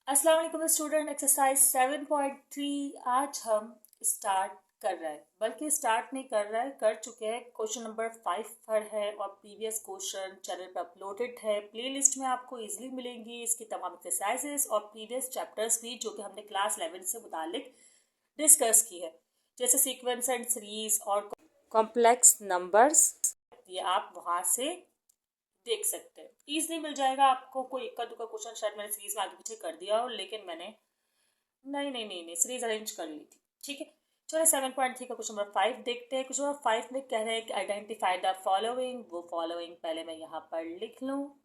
अस्सलाम वालेकुम student. Exercise 7.3 आज हम स्टार्ट कर रहे हैं, बल्कि स्टार्ट नहीं कर रहे हैं, कर चुके हैं। क्वेश्चन नंबर 5 पर है और प्रीवियस क्वेश्चन चैनल पर अपलोडेड है। प्लेलिस्ट में आपको इजीली मिलेंगी इसकी तमाम एक्सरसाइजेस और प्रीवियस चैप्टर्स भी जो कि हमने क्लास 11 से मुतालिक डिस्कस की है, जैसे सीक्वेंस एंड सीरीज और कॉम्प्लेक्स नंबर्स। ये आप वहाँ से देख सकते हैं, ईजिली मिल जाएगा आपको। कोई इक्का दुक्का क्वेश्चन शायद मैंने सीरीज में आगे पीछे कर दिया हो, लेकिन मैंने नहीं सीरीज अरेंज कर ली थी। ठीक है, चलो 7.3 का क्वेश्चन नंबर 5 देखते हैं। क्वेश्चन नंबर 5 में कह रहे हैं कि आइडेंटिफाई द फॉलोइंग। वो फॉलोइंग पहले मैं यहाँ पर लिख लूँ।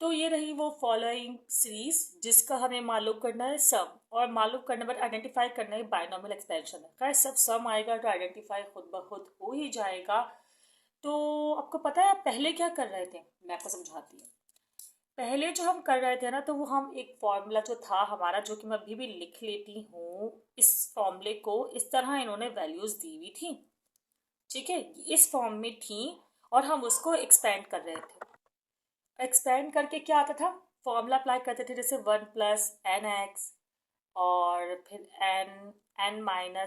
तो ये रही वो फॉलोइंग सीरीज जिसका हमें मालूम करना है सम, और मालूम करने पर आइडेंटिफाई करना है बायनॉमियल एक्सपेंशन है। खैर सब सम आएगा तो आइडेंटिफाई खुद ब खुद हो ही जाएगा। तो आपको पता है आप पहले क्या कर रहे थे, मैं आपको समझाती हूँ। पहले जो हम कर रहे थे ना, तो वो हम एक फॉर्मूला जो था हमारा, जो कि मैं अभी भी लिख लेती हूँ, इस फॉर्मूले को इस तरह इन्होंने वैल्यूज दी हुई थी। ठीक है, इस फॉर्म में थी और हम उसको एक्सपेंड कर रहे थे। एक्सपेंड करके क्या आता था, फॉर्मूला अप्लाई करते थे, जैसे 1 + n x और फिर n-1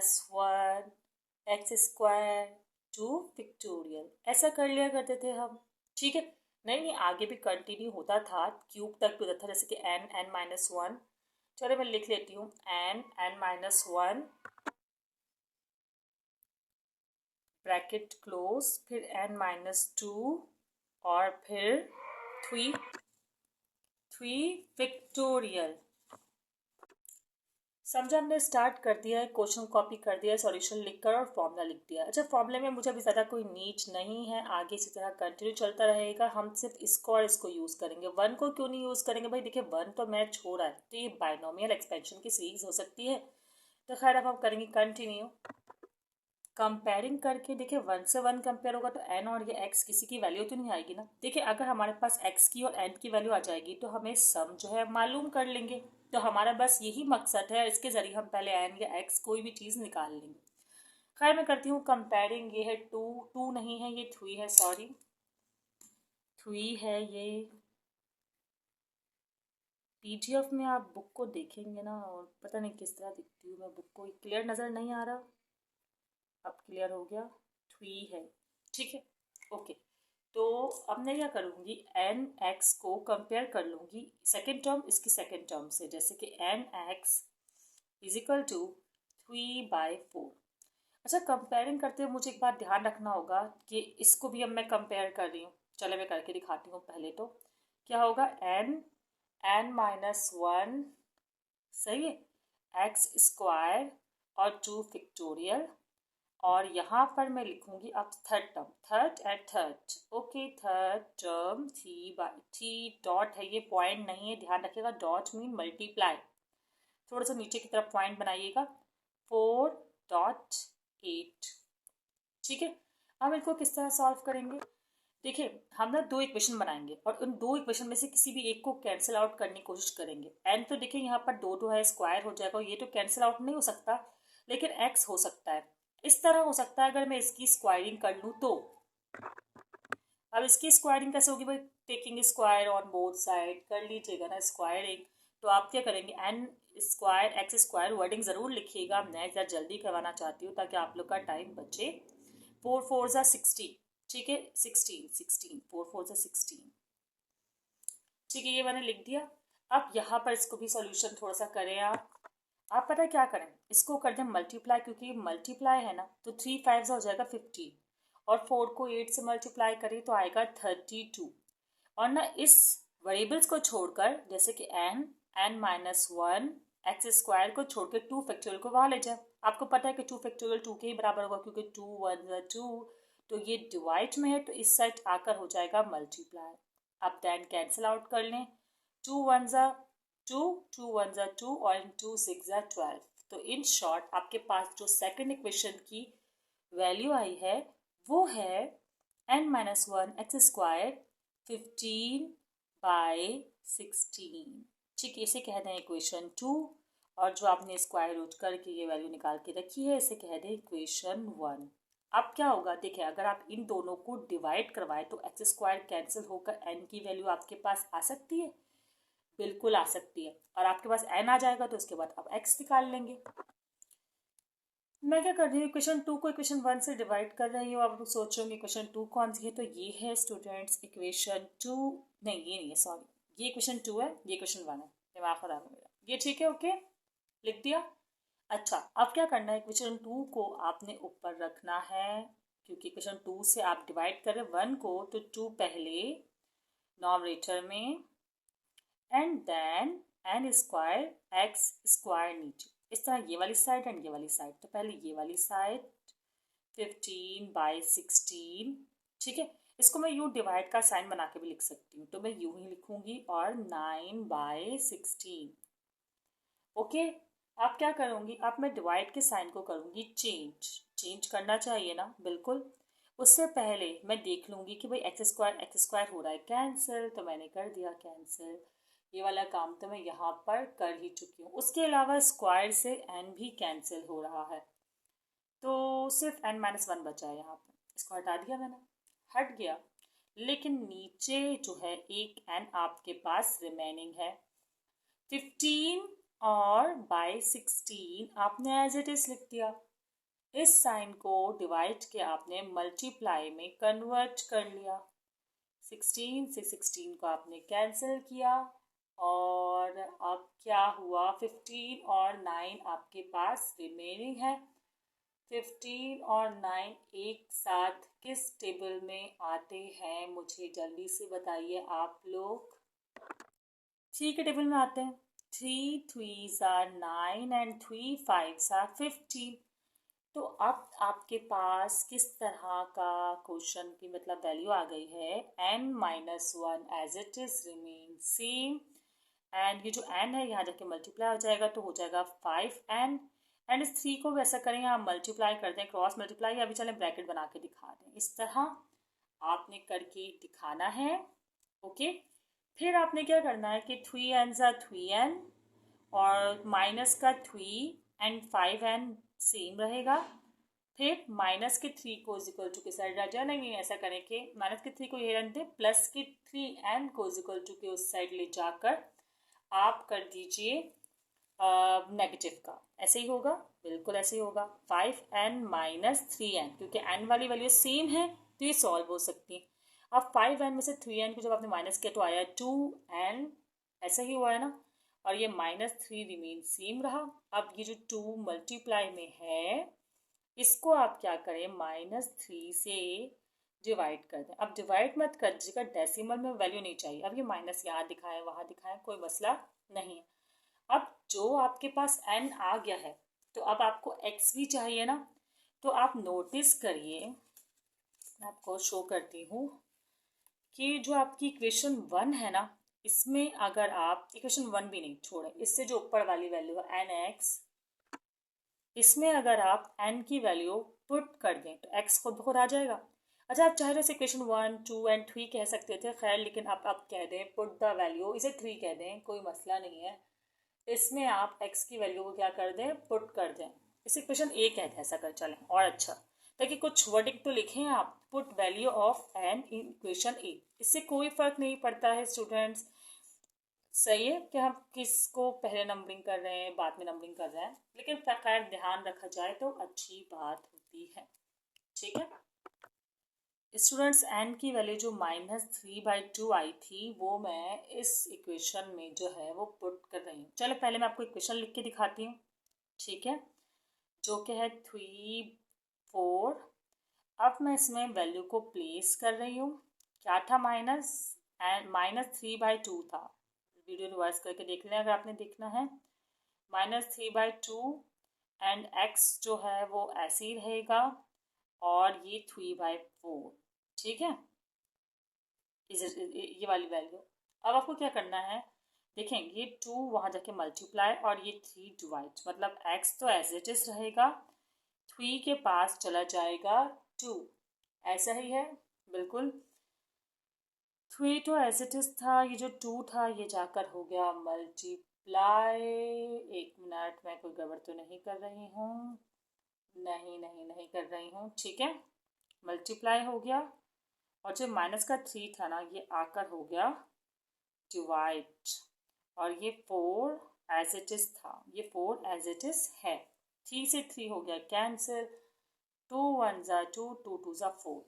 x² टू पिक्टोरियल, ऐसा कर लिया करते थे हम। ठीक है, नहीं आगे भी कंटिन्यू होता था, क्यूब तक भी होता था, जैसे कि n-1। चलो मैं लिख लेती हूँ n-1 ब्रैकेट क्लोज, फिर n-2 और फिर 3 पिक्टोरियल। समझा, हमने स्टार्ट कर दिया है, क्वेश्चन कॉपी कर दिया है, सॉल्यूशन लिखकर और फॉर्मूला लिख दिया। अच्छा, फॉर्मूले में मुझे अभी ज़्यादा कोई नीड नहीं है, आगे इसी तरह कंटिन्यू चलता रहेगा। हम सिर्फ इसको और इसको यूज़ करेंगे। 1 को क्यों नहीं यूज़ करेंगे भाई, देखिए 1 तो मैच हो रहा है, तो ये बाइनोमियल एक्सपेंशन की सीरीज हो सकती है। तो खैर अब हम करेंगे कंटिन्यू कंपेयरिंग करके। देखिए 1 से 1 कंपेयर होगा तो n और ये x किसी की वैल्यू तो नहीं आएगी ना। देखिए अगर हमारे पास x की और n की वैल्यू आ जाएगी तो हमें सम जो है मालूम कर लेंगे। तो हमारा बस यही मकसद है, इसके ज़रिए हम पहले n या x कोई भी चीज़ निकाल लेंगे। खैर मैं करती हूँ कंपेयरिंग। ये है 2 नहीं है, ये 3 है, सॉरी 3 है। ये पीडीएफ में आप बुक को देखेंगे ना, और पता नहीं किस तरह दिखती हूँ मैं बुक को, क्लियर नज़र नहीं आ रहा। अब क्लियर हो गया, 3 है। ठीक है, ओके। तो अब मैं क्या करूँगी, एन एक्स को कंपेयर कर लूँगी सेकेंड टर्म इसकी सेकेंड टर्म से, जैसे कि n x is equal to 3/4। अच्छा, कंपेयरिंग करते हुए मुझे एक बात ध्यान रखना होगा कि इसको भी अब मैं कंपेयर कर रही हूँ। चलो मैं करके दिखाती हूँ। पहले तो क्या होगा, n-1 सही है, x² और 2 पिक्टोरियल, और यहाँ पर मैं लिखूंगी अब third term, third. Okay, third term 3/3 dot है, ये पॉइंट नहीं है, ध्यान रखिएगा। डॉट मीन मल्टीप्लाई, थोड़ा सा नीचे की तरफ पॉइंट बनाइएगा। 4.8। ठीक है, हम इनको किस तरह सॉल्व करेंगे। देखिए हम ना 2 इक्वेशन बनाएंगे और उन 2 इक्वेशन में से किसी भी एक को कैंसिल आउट करने की कोशिश करेंगे। एन तो देखिए यहाँ पर 2 है, स्क्वायर हो जाएगा, ये तो कैंसिल आउट नहीं हो सकता, लेकिन एक्स हो सकता है। इस तरह हो सकता है अगर मैं इसकी स्क्वायरिंग कर लूँ तो। अब इसकी स्क्वायरिंग कैसे होगी भाई, taking square on both side कर लीजिएगा ना स्क्वायरिंग। तो आप क्या करेंगे, n² x² वर्डिंग ज़रूर लिखिएगा, मैं ज़रा जल्दी करवाना चाहती हूँ ताकि आप लोग का टाइम बचे। 4 4 16, ठीक है, 16 4 4 16। ठीक है, ये मैंने लिख दिया। अब यहाँ पर इसको भी सॉल्यूशन थोड़ा सा करें आप पता है क्या करें, इसको कर दें मल्टीप्लाई, क्योंकि मल्टीप्लाई है ना, तो 3 5 हो जाएगा 15, और 4 को 8 से मल्टीप्लाई करें तो आएगा 32। और ना इस वेरिएबल्स को छोड़कर, जैसे कि n-1 x² को छोड़ के 2 फैक्टोरियल को वहाँ ले जाए। आपको पता है कि 2 फैक्टोरियल 2 के ही बराबर होगा, क्योंकि 2 1 2, तो ये डिवाइड में है तो इस साइड आकर हो जाएगा मल्टीप्लाई। अब देन कैंसिल आउट कर लें, 2 1 2, 2 1 2 और 2 6 12। तो इन शॉर्ट आपके पास जो सेकंड इक्वेशन की वैल्यू आई है वो है n-1 x² 15/16। ठीक है, इसे कह दें इक्वेशन 2, और जो आपने स्क्वायर रूट करके ये वैल्यू निकाल के रखी है इसे कह दें इक्वेशन 1। अब क्या होगा, देखिए अगर आप इन दोनों को डिवाइड करवाएं तो x² कैंसिल होकर n की वैल्यू आपके पास आ सकती है, बिल्कुल आ सकती है। और आपके पास n आ जाएगा तो उसके बाद आप x निकाल लेंगे। मैं क्या कर रही हूँ, इक्वेशन 2 को इक्वेशन 1 से डिवाइड कर रही हूँ। आप लोग सोचोगे इक्वेशन 2 कौन सी है, तो ये है स्टूडेंट्स इक्वेशन 2। नहीं ये नहीं है, सॉरी, ये इक्वेशन 2 है, ये इक्वेशन 1 है, दिमाग खराब है मेरा। ये ठीक है, ओके, लिख दिया। अच्छा, अब क्या करना है, इक्वेशन 2 को आपने ऊपर रखना है, क्योंकि इक्वेशन 2 से आप डिवाइड कर रहे हैं 1 को, तो 2 पहले नॉमिनेटर में and then n square x square नीचे, इस तरह ये वाली साइड एंड ये वाली साइड। तो पहले ये वाली साइड 15/16, ठीक है। इसको मैं यूँ डिवाइड का साइन बना के भी लिख सकती हूँ, तो मैं यूँ ही लिखूंगी, और 9/16, ओके। आप क्या करूँगी, अब मैं डिवाइड के साइन को करूँगी चेंज करना चाहिए ना, बिल्कुल। उससे पहले मैं देख लूँगी कि भाई एक्स स्क्वायर हो रहा है कैंसिल, तो मैंने कर दिया कैंसिल। ये वाला काम तो मैं यहाँ पर कर ही चुकी हूँ। उसके अलावा स्क्वायर से n भी कैंसिल हो रहा है, तो सिर्फ n-1 बचा है यहाँ पर, इसको हटा दिया मैंने, हट गया। लेकिन नीचे जो है एक n आपके पास रिमेनिंग है, 15 और बाय 16 आपने एज इट इज लिख दिया। इस साइन को डिवाइड के आपने मल्टीप्लाई में कन्वर्ट कर लिया, 16 से 16 को आपने कैंसिल किया, और अब क्या हुआ, 15 और 9 आपके पास रिमेनिंग है। 15 और 9 एक साथ किस टेबल में आते हैं, मुझे जल्दी से बताइए आप लोग। 3 के टेबल में आते हैं, 3 3s are 9 and 3 5s are 15। तो अब आपके पास किस तरह का क्वेश्चन की मतलब वैल्यू आ गई है, n-1 as it is remain same, and ये जो n है यहाँ जाके मल्टीप्लाई हो जाएगा, तो हो जाएगा 5n, एंड इस 3 को वैसा करेंगे, हम मल्टीप्लाई कर दें, क्रॉस मल्टीप्लाई, अभी चलें ब्रैकेट बना के दिखा दें, इस तरह आपने करके दिखाना है, ओके। फिर आपने क्या करना है कि 3n ज़ा 3n, और माइनस का 3 एंड 5n सेम रहेगा। फिर माइनस के 3 को इक्वल टू के साइड रख जाए, नहीं ऐसा करें कि माइनस के 3 को ये रख दें, प्लस के 3n को इक्वल टू के उस साइड ले जाकर आप कर दीजिए नेगेटिव का, ऐसे ही होगा, बिल्कुल ऐसे ही होगा, 5n माइनस 3n, क्योंकि n वाली वैल्यू सेम है तो ये सॉल्व हो सकती है। अब 5n में से 3n को जब आपने माइनस किया तो आया 2n, ऐसा ही हुआ है ना, और ये -3 रिमेन सेम रहा। अब ये जो 2 मल्टीप्लाई में है, इसको आप क्या करें, -3 से डिवाइड कर दें। अब डिवाइड मत कर दीजिएगा, डेसिमल में वैल्यू नहीं चाहिए। अब ये माइनस यहाँ दिखाएं वहाँ दिखाएं, कोई मसला नहीं है। अब जो आपके पास n आ गया है, तो अब आपको x भी चाहिए ना, तो आप नोटिस करिए, मैं आपको शो करती हूँ कि जो आपकी इक्वेशन 1 है ना, इसमें अगर आप इक्वेशन 1 भी नहीं छोड़ें, इससे जो ऊपर वाली वैल्यू है nx, इसमें अगर आप n की वैल्यू पुट कर दें तो x खुद ब खुद आ जाएगा। अच्छा, आप चाहे तो इक्वेशन 1 2 एंड 3 कह सकते थे, खैर, लेकिन आप कह दें पुट द वैल्यू, इसे 3 कह दें, कोई मसला नहीं है। इसमें आप x की वैल्यू को क्या कर दें, पुट कर दें, इसे इक्वेशन ए कहते हैं, ऐसा कर चलें, और अच्छा, ताकि कुछ वर्डिंग तो लिखें आप, put value of n in equation A. इससे कोई फर्क नहीं पड़ता है स्टूडेंट्स, सही है कि हम किसको पहले नंबरिंग कर रहे हैं बाद में नंबरिंग कर रहे हैं, लेकिन खैर ध्यान रखा जाए तो अच्छी बात होती है, ठीक है स्टूडेंट्स। n की वैल्यू जो -3/2 आई थी, वो मैं इस इक्वेशन में जो है वो पुट कर रही हूँ। चलो पहले मैं आपको इक्वेशन लिख के दिखाती हूँ, ठीक है, जो कि है 3 4। अब मैं इसमें वैल्यू को प्लेस कर रही हूँ, क्या था, -3/2 था, वीडियो रिवर्स करके देख लें अगर आपने देखना है, -3/2, एंड x जो है वो ऐसे ही रहेगा, और ये 3/4, ठीक है, ये वाली वैल्यू। अब आपको क्या करना है, देखें, ये 2 वहाँ जाके मल्टीप्लाई, और ये 3 डिवाइड, मतलब x तो एज इट इज रहेगा, 3 के पास चला जाएगा 2, ऐसा ही है, बिल्कुल। 3 तो एज इट इज था, ये जो 2 था ये जाकर हो गया मल्टीप्लाई, एक मिनट, मैं कोई गड़बड़ तो नहीं कर रही हूँ, नहीं कर रही हूँ, ठीक है, मल्टीप्लाई हो गया, और जो माइनस का 3 था ना, ये आकर हो गया डिवाइड, और ये 4 एज इट इज था, ये 4 एज इट इज है। 3 से 3 हो गया कैंसिल, 2 1 ज़ा 2, 2 2 ज़ा 4।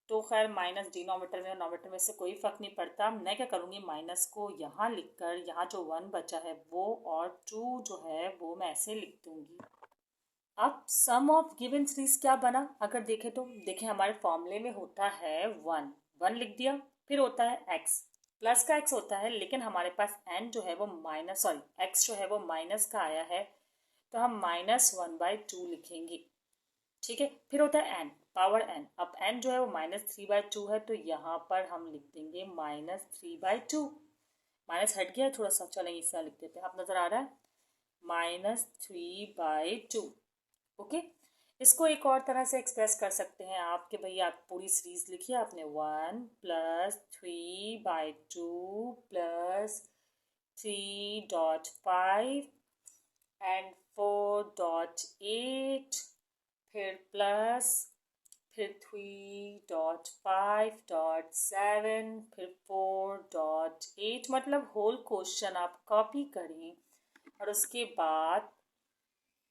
तो खैर माइनस डिनोमीटर में नोमीटर में से कोई फ़र्क नहीं पड़ता। मैं क्या करूँगी, माइनस को यहाँ लिखकर यहाँ जो 1 बचा है वो और 2 जो है वो मैं ऐसे लिख दूँगी। अब सम ऑफ गिवन सीरीज क्या बना, अगर देखें तो देखें हमारे फॉर्मूले में होता है 1 लिख दिया, फिर होता है x, प्लस का x होता है, लेकिन हमारे पास n जो है वो माइनस x जो है वो माइनस का आया है, तो हम -1/2 लिखेंगे। ठीक है, फिर होता है n पावर n। अब n जो है वो -3/2 है, तो यहाँ पर हम लिख देंगे -3/2। माइनस हट गया थोड़ा सा, चलेंगे इस तरह लिख देते हैं। आप नजर आ रहा है -3/2। ओके, इसको एक और तरह से एक्सप्रेस कर सकते हैं आप कि भैया आप पूरी सीरीज लिखिए आपने 1 + 3/2 + 3.5 एंड 4.8 फिर प्लस फिर 3.5.7 फिर 4.8, मतलब होल क्वेश्चन आप कॉपी करें और उसके बाद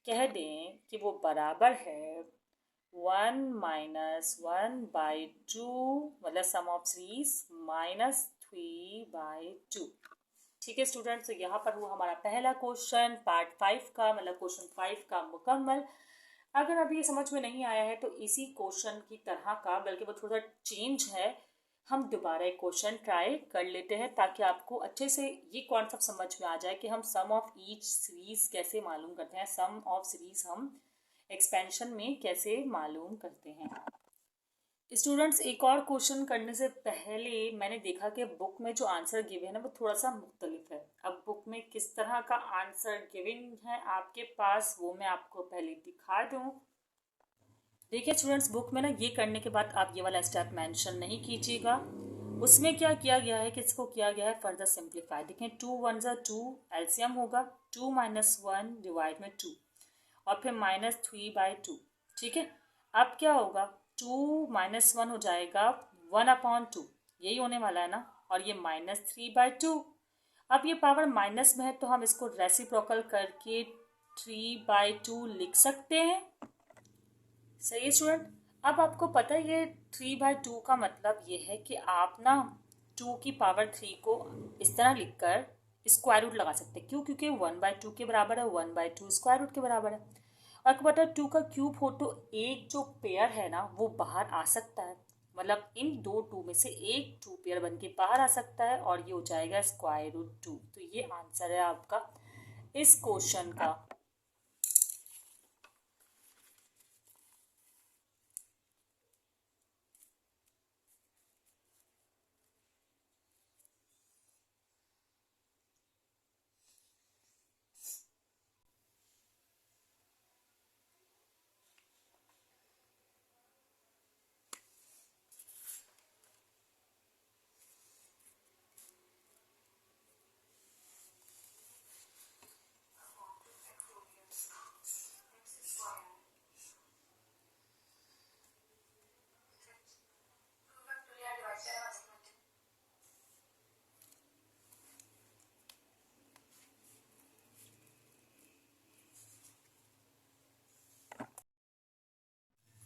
कह दें कि वो बराबर है 1 - 1/2, मतलब सम ऑफ सीरीज -3/2। ठीक है स्टूडेंट्स, तो यहाँ पर वो हमारा पहला क्वेश्चन पार्ट 5 का, मतलब क्वेश्चन 5 का मुकम्मल। अगर अभी ये समझ में नहीं आया है तो इसी क्वेश्चन की तरह का, बल्कि वो थोड़ा चेंज है, हम दोबारा एक क्वेश्चन ट्राई कर लेते हैं ताकि आपको अच्छे से ये कॉन्सेप्ट समझ में आ जाए कि हम सम ऑफ ईच सीरीज कैसे मालूम करते हैं, सम ऑफ सीरीज हम एक्सपेंशन में कैसे मालूम करते हैं। स्टूडेंट्स, एक और क्वेश्चन करने से पहले मैंने देखा कि बुक में जो आंसर गिवन है ना वो थोड़ा सा मुख्तलिफ है। अब बुक में किस तरह का आंसर गिवन है आपके पास वो मैं आपको पहले दिखा दूं। देखिए स्टूडेंट्स, बुक में ना ये करने के बाद आप ये वाला स्टेप मेंशन नहीं कीजिएगा। उसमें क्या किया गया है कि इसको किया गया है फर्दर सिंप्लीफाई। देखें 2 1 ज़ा 2, एलसीएम होगा 2 - 1 डिवाइड में 2 और फिर -3/2। ठीक है, अब क्या होगा, 2 - 1 हो जाएगा 1/2, यही होने वाला है ना, और ये -3/2। अब ये पावर माइनस में है तो हम इसको रेसिप्रोकल करके 3/2 लिख सकते हैं। सही है स्टूडेंट। अब आपको पता है ये 3/2 का मतलब ये है कि आप ना 2 की पावर 3 को इस तरह लिखकर स्क्वायर रूट लगा सकते हैं। क्यों? क्योंकि 1/2 के बराबर है, 1/2 स्क्वायर रूट के बराबर है। और आपको पता है 2 का क्यूब हो तो एक जो पेयर है ना वो बाहर आ सकता है, मतलब इन दो 2 में से एक 2 पेयर बन के बाहर आ सकता है और ये हो जाएगा √2। तो ये आंसर है आपका इस क्वेश्चन का।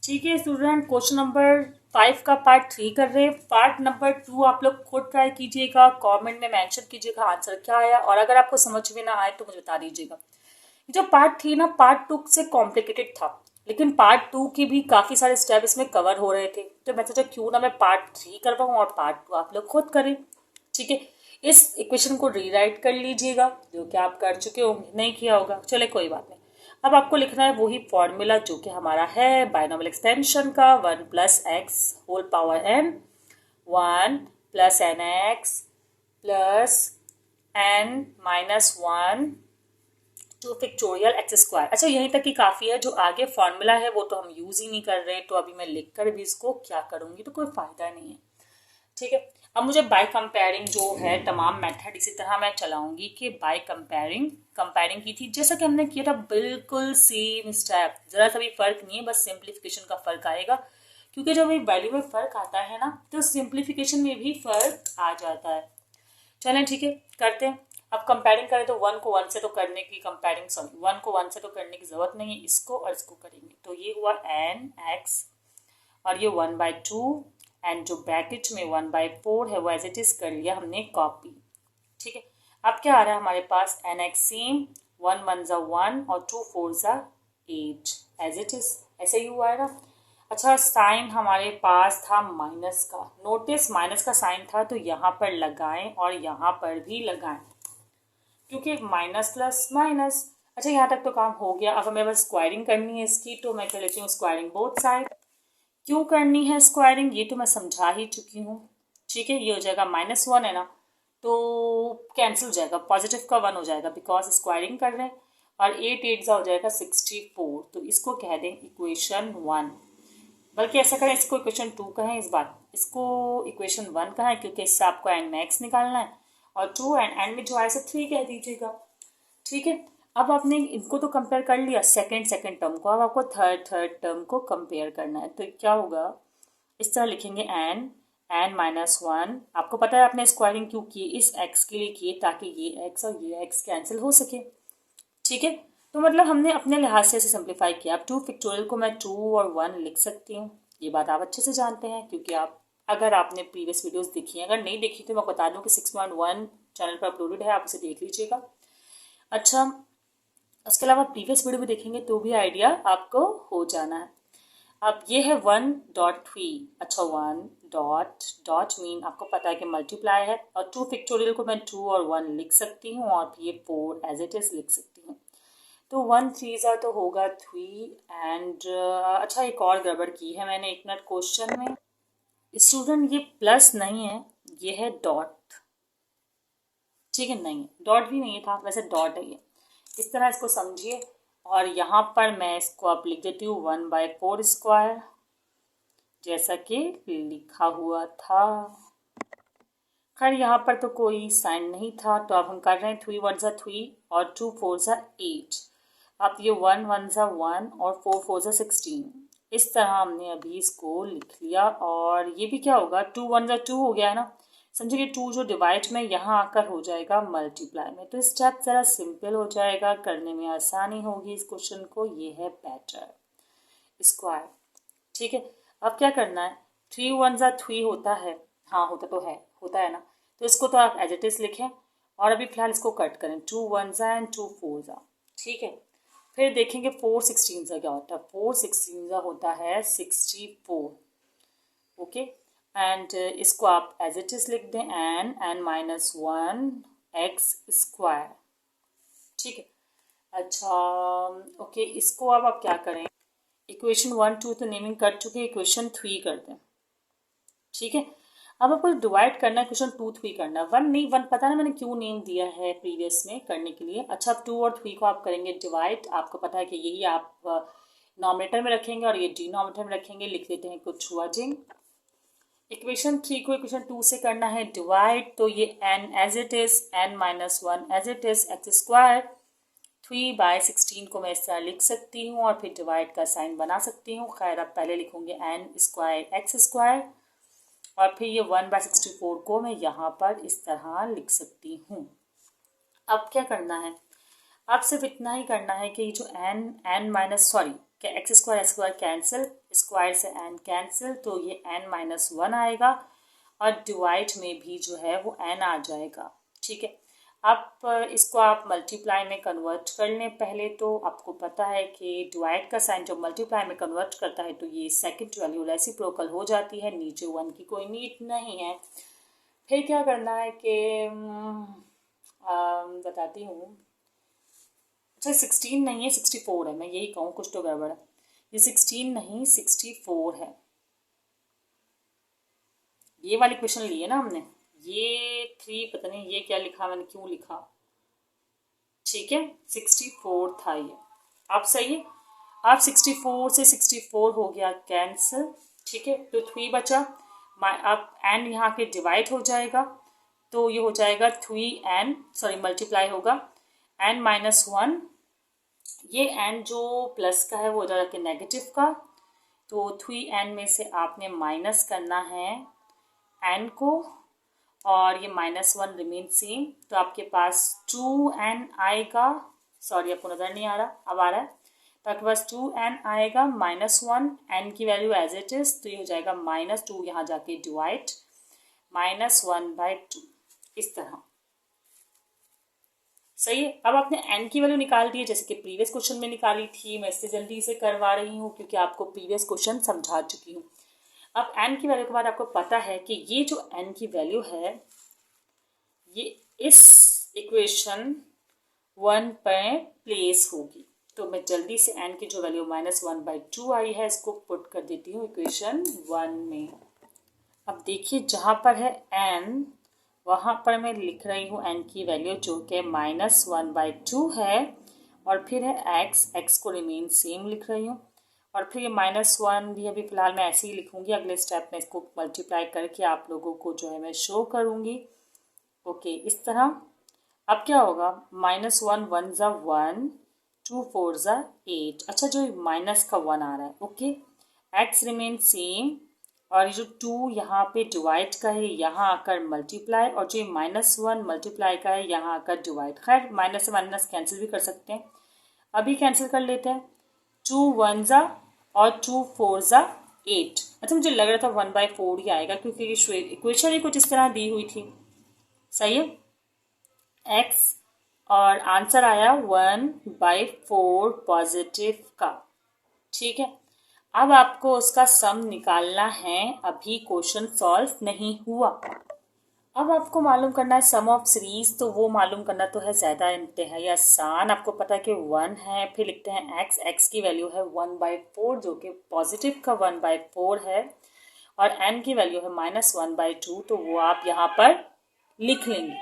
ठीक है स्टूडेंट, क्वेश्चन नंबर 5 का पार्ट 3 कर रहे हैं। पार्ट नंबर 2 आप लोग खुद ट्राई कीजिएगा, कमेंट में मेंशन कीजिएगा आंसर क्या आया, और अगर आपको समझ में ना आए तो मुझे बता दीजिएगा। जो पार्ट 3 ना पार्ट 2 से कॉम्प्लिकेटेड था, लेकिन पार्ट 2 की भी काफ़ी सारे स्टेप इसमें कवर हो रहे थे, तो मैं सोचा क्यों ना मैं पार्ट 3 करवाऊँ और पार्ट 2 आप लोग खुद करें। ठीक है, इस इक्वेशन को रीराइट कर लीजिएगा, जो कि आप कर चुके होंगे, नहीं किया होगा चले कोई बात नहीं। अब आपको लिखना है वही फॉर्मूला जो कि हमारा है बाइनोमियल एक्सटेंशन का, 1 + x whole power n, 1 + nx plus n - 1 two factorial x²। अच्छा, यहीं तक ही काफ़ी है। जो आगे फॉर्मूला है वो तो हम यूज़ ही नहीं कर रहे, तो अभी मैं लिख कर भी इसको क्या करूँगी, तो कोई फ़ायदा नहीं है। ठीक है, अब मुझे बाय कंपेयरिंग जो है तमाम मेथड इसी तरह मैं चलाऊंगी कि बाय कंपेयरिंग की थी जैसा कि हमने किया था, बिल्कुल सेम स्टेप, ज़रा सा भी फ़र्क नहीं है, बस सिंप्लीफिकेशन का फ़र्क आएगा, क्योंकि जब एक वैल्यू में फ़र्क आता है ना तो सिंप्लीफिकेशन में भी फ़र्क आ जाता है। चलें ठीक है, करते हैं। अब कंपेयरिंग करें तो 1 को 1 से तो करने की कंपेयरिंग सॉरी 1 को 1 से तो करने की ज़रूरत नहीं है, इसको और इसको करेंगे तो ये हुआ एन एक्स और ये 1/2 एंड जो ब्रैकेट में 1/4 है वो एज इट इज़ कर लिया हमने कॉपी। ठीक है, अब क्या आ रहा है हमारे पास एन एक्स सेम 1 1 ज़ा 1 और 2 4 ज़ा 8 एज इट इज़, ऐसे ही हुआ है ना। अच्छा, साइन हमारे पास था माइनस का, नोटिस माइनस का साइन था तो यहाँ पर लगाएं और यहाँ पर भी लगाएं क्योंकि माइनस प्लस माइनस। अच्छा, यहाँ तक तो काम हो गया। अब हमें बस स्क्वायरिंग करनी है इसकी, तो मैं कर लेती हूँ स्क्वायरिंग बोथ साइड। क्यों करनी है स्क्वायरिंग ये तो मैं समझा ही चुकी हूँ। ठीक है, ये हो जाएगा -1 है ना, तो कैंसिल हो जाएगा, पॉजिटिव का 1 हो जाएगा बिकॉज स्क्वायरिंग कर रहे हैं और 8 8 हो जाएगा 64, तो इसको कह दें इक्वेशन 1। बल्कि ऐसा करें, इसको इक्वेशन 2 कहें, इस बात इसको इक्वेशन 1 कहें क्योंकि इससे आपको एंड में एक्स निकालना है और 2 एंड में जो आए से 3 कह दीजिएगा। ठीक है, अब आपने इनको तो कंपेयर कर लिया सेकंड टर्म को, अब आपको थर्ड टर्म को कंपेयर करना है। तो क्या होगा, इस तरह लिखेंगे एन -1। आपको पता है आपने स्क्वायरिंग क्यों की, इस एक्स के लिए किए ताकि ये एक्स और ये एक्स कैंसिल हो सके। ठीक है, तो मतलब हमने अपने लिहाज से इसे सिंप्लीफाई किया। अब 2 फैक्टोरियल को मैं 2 और 1 लिख सकती हूँ, ये बात आप अच्छे से जानते हैं क्योंकि आप अगर आपने प्रीवियस वीडियोस देखी हैं, अगर नहीं देखी तो मैं बता दूं कि 6.1 चैनल पर अपलोडेड है, आप उसे देख लीजिएगा। अच्छा, उसके अलावा प्रीवियस वीडियो भी देखेंगे तो भी आइडिया आपको हो जाना है। अब ये है 1.3। अच्छा, 1 मीन आपको पता है कि मल्टीप्लाई है और 2 फैक्टोरियल को मैं 2 और 1 लिख सकती हूँ और ये 4 एज इट इज़ लिख सकती हूँ। तो 1 3 ज़ा तो होगा 3 एंड अच्छा, एक और गड़बड़ की है मैंने 1 मिनट क्वेश्चन में। स्टूडेंट, ये प्लस नहीं है, ये है डॉट। ठीक है, नहीं डॉट भी नहीं था, वैसे डॉट है ये, इस तरह इसको समझिए। और यहाँ पर मैं इसको अब लिख देती हूँ 1/4 स्क्वायर जैसा कि लिखा हुआ था। खैर यहाँ पर तो कोई साइन नहीं था, तो अब हम कर रहे हैं 3 1 ज़ा 3 और 2 4 ज़ा 8। अब ये 1 1 ज़ा 1 और 4 4 ज़ा 16, इस तरह हमने अभी इसको लिख लिया। और ये भी क्या होगा, 2 1 ज़ा 2 हो गया है ना, समझो कि 2 जो डिवाइड में यहाँ आकर हो जाएगा मल्टीप्लाई में, तो स्टेप ज़रा सिंपल हो जाएगा, करने में आसानी होगी इस क्वेश्चन को। ये है बेटर स्क्वायर। ठीक है, अब क्या करना है, 3 1 ज़ा 3 होता है, हाँ होता तो है, होता है ना, तो इसको तो आप एज इट इज लिखें और अभी फिलहाल इसको कट करें, 2 1 ज़ा एंड 2 4 ज़ा। ठीक है, फिर देखेंगे 4 16 ज़ा क्या होता है, 4 16 ज़ा होता है 64। ओके, एंड इसको आप एज इट इज लिख दें एन -1 एक्स स्क्वायर। ठीक है, अच्छा ओके, इसको अब आप क्या करें, इक्वेशन 1 2 तो नेमिंग कर चुके, इक्वेशन 3 कर दें। ठीक है, अब आपको डिवाइड करना है, इक्वेशन 2 3 करना है, 1 नहीं, 1 पता ना मैंने क्यों नेम दिया है प्रीवियस में करने के लिए। अच्छा, अब 2 और 3 को आप करेंगे डिवाइड, आपको पता है कि यही आप नॉमिनेटर में रखेंगे और ये डिनोमिनेटर में रखेंगे, लिख लेते हैं कुछ वर्डिंग। इक्वेशन 3 को इक्वेशन 2 से करना है डिवाइड, तो ये n as it is n -1 as it is x square, 3/16 को मैं इस तरह लिख सकती हूँ और फिर डिवाइड का साइन बना सकती हूँ। खैर, अब पहले लिखूंगे n स्क्वायर एक्स स्क्वायर और फिर ये 1/64 को मैं यहाँ पर इस तरह लिख सकती हूँ। अब क्या करना है, अब सिर्फ इतना ही करना है कि ये जो n माइनस सॉरी क्या एक्स स्क्वायर कैंसिल, स्क्वायर से n कैंसिल, तो ये n-1 आएगा और डिवाइड में भी जो है वो n आ जाएगा। ठीक है, अब इसको आप मल्टीप्लाई में कन्वर्ट कर लें पहले, तो आपको पता है कि डिवाइड का साइन जब मल्टीप्लाई में कन्वर्ट करता है तो ये सेकंड वैल्यू रेसिप्रोकल हो जाती है, नीचे 1 की कोई नीड नहीं है। फिर क्या करना है कि बताती हूँ। अच्छा, 16 नहीं है 64 है, मैं यही कहूँ, कुछ तो गड़बड़ है, ये 16 नहीं 64 है। ये वाली क्वेश्चन ली है ना हमने, ये 3 पता नहीं ये क्या लिखा मैंने, क्यों लिखा। ठीक है, 64 था ये। अब सही है, अब 64 से 64 हो गया कैंसिल। ठीक है, तो 3 बचा, अब एंड यहाँ के डिवाइड हो जाएगा, तो ये हो जाएगा 3n सॉरी मल्टीप्लाई होगा n-1, ये n जो प्लस का है वो हो जाएगा नेगेटिव का, तो 3n में से आपने माइनस करना है n को और ये -1 रिमेन सेम, तो आपके पास 2n आएगा। सॉरी, आपको नज़र नहीं आ रहा, अब आ रहा है। तो आपके पास 2n आएगा, -1, n की वैल्यू एज इट इज़, तो ये हो जाएगा -2, यहाँ जाके डिवाइड -1/2, इस तरह। सही है। अब आपने n की वैल्यू निकाल दी है, जैसे कि प्रीवियस क्वेश्चन में निकाली थी। मैं इससे जल्दी से करवा रही हूँ क्योंकि आपको प्रीवियस क्वेश्चन समझा चुकी हूँ। अब n की वैल्यू के बाद आपको पता है कि ये जो n की वैल्यू है ये इस इक्वेशन 1 पर प्लेस होगी। तो मैं जल्दी से n की जो वैल्यू -1/2 आई है इसको पुट कर देती हूँ इक्वेशन 1 में। अब देखिए जहाँ पर है n वहाँ पर मैं लिख रही हूँ n की वैल्यू जो कि -1/2 है, और फिर है x को रिमेन सेम लिख रही हूँ, और फिर ये -1 भी अभी फ़िलहाल मैं ऐसे ही लिखूँगी। अगले स्टेप में इसको मल्टीप्लाई करके आप लोगों को जो है मैं शो करूँगी। ओके, इस तरह। अब क्या होगा, -1 1 ज़ा 1, 2 4 ज़ा 8। अच्छा, जो माइनस का 1 आ रहा है, ओके, x रिमेन सेम, और ये जो 2 यहाँ पे डिवाइड का है यहाँ आकर मल्टीप्लाई, और जो -1 मल्टीप्लाई का है यहाँ आकर डिवाइड। खैर, माइनस से माइनस कैंसिल भी कर सकते हैं, अभी कैंसिल कर लेते हैं। 2 1 ज़ा और 2 4 ज़ा 8। अच्छा, मुझे लग रहा था 1/4 ही आएगा क्योंकि ये इक्वेशन ही कुछ इस तरह दी हुई थी। सही है, x, और आंसर आया 1/4 पॉजिटिव का। ठीक है, अब आपको उसका सम निकालना है, अभी क्वेश्चन सॉल्व नहीं हुआ। अब आपको मालूम करना है सम ऑफ सीरीज, तो वो मालूम करना तो है ज़्यादा इंतहाई आसान। आपको पता है कि 1 है, फिर लिखते हैं x की वैल्यू है 1/4 जो कि पॉजिटिव का 1/4 है, और n की वैल्यू है -1/2, तो वो आप यहाँ पर लिख लेंगे।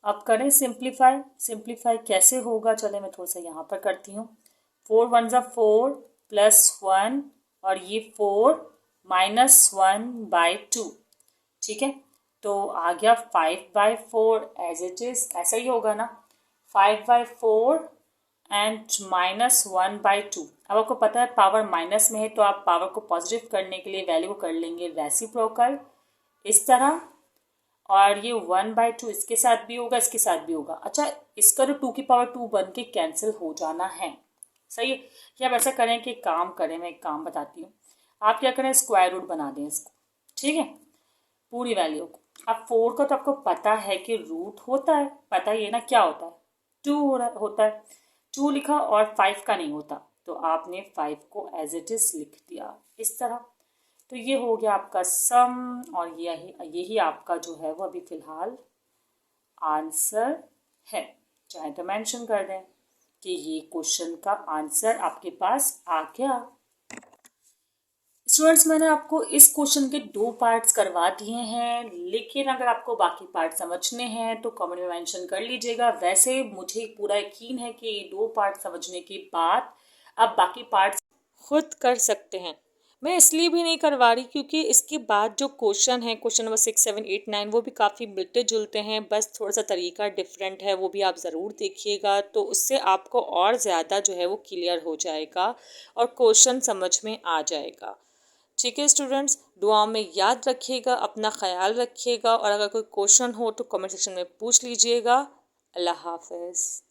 अब करें सिंप्लीफाई। सिंप्लीफाई कैसे होगा, चले मैं थोड़ा सा यहाँ पर करती हूँ। 4 1 ज़ा 4 +1, और ये 4 -1/2। ठीक है, तो आ गया 5/4 एज इट इज, ऐसा ही होगा ना, 5/4 एंड -1/2। अब आपको पता है पावर माइनस में है, तो आप पावर को पॉजिटिव करने के लिए वैल्यू को कर लेंगे रेसिप्रोकल, इस तरह। और ये 1/2 इसके साथ भी होगा, इसके साथ भी होगा। अच्छा, इसका तो 2 की पावर 2 बन के कैंसिल हो जाना है। सही है, कि आप ऐसा करें कि काम करें, मैं एक काम बताती हूँ। आप क्या करें, स्क्वायर रूट बना दें इसको। ठीक है, पूरी वैल्यू को। अब 4 का तो आपको पता है कि रूट होता है, पता ही है ना क्या होता है, 2 होता है। 2 लिखा और 5 का नहीं होता, तो आपने 5 को एज इट इज लिख दिया, इस तरह। तो ये हो गया आपका सम, और यही आपका जो है वो अभी फ़िलहाल आंसर है। चाहे तो मेंशन कर दें कि ये क्वेश्चन का आंसर आपके पास आ गया। स्टूडेंट्स, मैंने आपको इस क्वेश्चन के 2 पार्ट्स करवा दिए हैं, लेकिन अगर आपको बाकी पार्ट समझने हैं तो कमेंट में मेंशन कर लीजिएगा। वैसे मुझे पूरा यकीन है कि ये 2 पार्ट समझने के बाद आप बाकी पार्ट्स खुद कर सकते हैं। मैं इसलिए भी नहीं करवा रही क्योंकि इसके बाद जो क्वेश्चन है, क्वेश्चन नंबर 6 7 8 9, वो भी काफ़ी मिलते जुलते हैं, बस थोड़ा सा तरीका डिफरेंट है, वो भी आप ज़रूर देखिएगा, तो उससे आपको और ज़्यादा जो है वो क्लियर हो जाएगा और क्वेश्चन समझ में आ जाएगा। ठीक है स्टूडेंट्स, दुआओं में याद रखिएगा, अपना ख्याल रखिएगा, और अगर कोई क्वेश्चन हो तो कमेंट सेक्शन में पूछ लीजिएगा। अल्लाह हाफ़िज़।